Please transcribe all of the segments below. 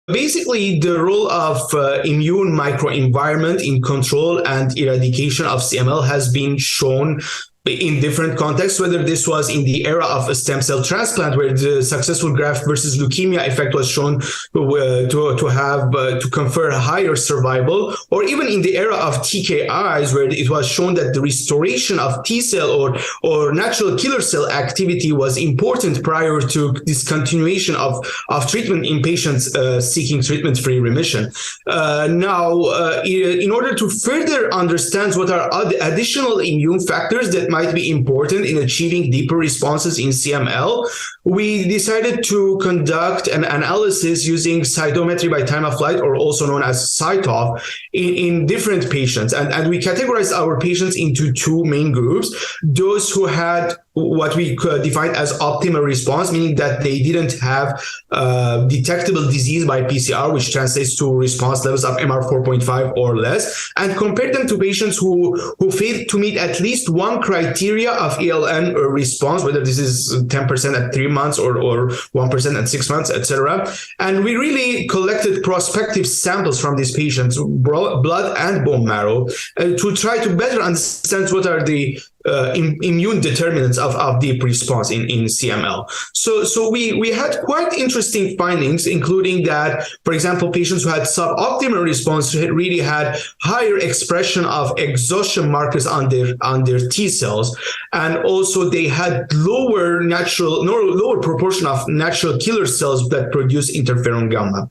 Basically, the role of immune microenvironment in control and eradication of CML has been shown in different contexts, whether this was in the era of a stem cell transplant, where the successful graft versus leukemia effect was shown to confer a higher survival, or even in the era of TKIs, where it was shown that the restoration of T cell or natural killer cell activity was important prior to discontinuation of treatment in patients seeking treatment-free remission. In order to further understand what are additional immune factors that might be important in achieving deeper responses in CML, we decided to conduct an analysis using cytometry by time of flight, or also known as CyTOF, in different patients. And we categorized our patients into two main groups: those who had what we define as optimal response, meaning that they didn't have detectable disease by PCR, which translates to response levels of MR 4.5 or less, and compared them to patients who failed to meet at least one criteria of ELN response, whether this is 10% at 3 months or 1% at 6 months, etc. And we really collected prospective samples from these patients, blood and bone marrow, to try to better understand what are the immune determinants of deep response in CML. So we had quite interesting findings, including that, for example, patients who had suboptimal response really had higher expression of exhaustion markers on their T cells, and also they had lower proportion of natural killer cells that produce interferon gamma.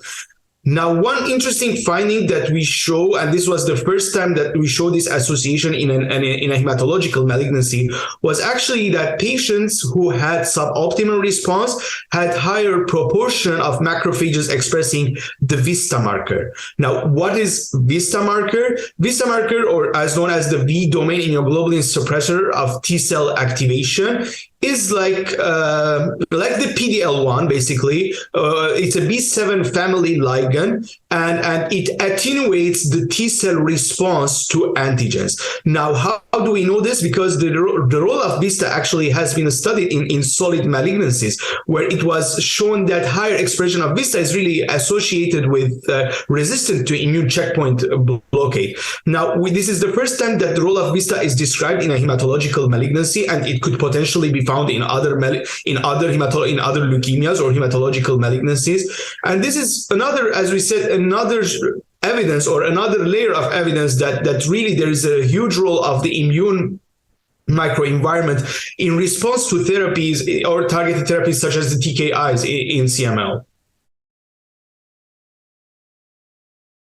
Now, one interesting finding that we show, and this was the first time that we show this association in a hematological malignancy, was actually that patients who had suboptimal response had higher proportion of macrophages expressing the VISTA marker. Now, what is VISTA marker? VISTA marker, or as known as the V domain immunoglobulin suppressor of T cell activation, is like the PDL1, basically. It's a B7 family ligand, and it attenuates the T cell response to antigens. Now, how do we know this? Because the role of VISTA actually has been studied in solid malignancies, where it was shown that higher expression of VISTA is really associated with resistance to immune checkpoint blockade. Now, this is the first time that the role of VISTA is described in a hematological malignancy, and it could potentially be found in other leukemias or hematological malignancies. And this is another, as we said, another evidence or another layer of evidence that really there is a huge role of the immune microenvironment in response to therapies or targeted therapies such as the TKIs in CML.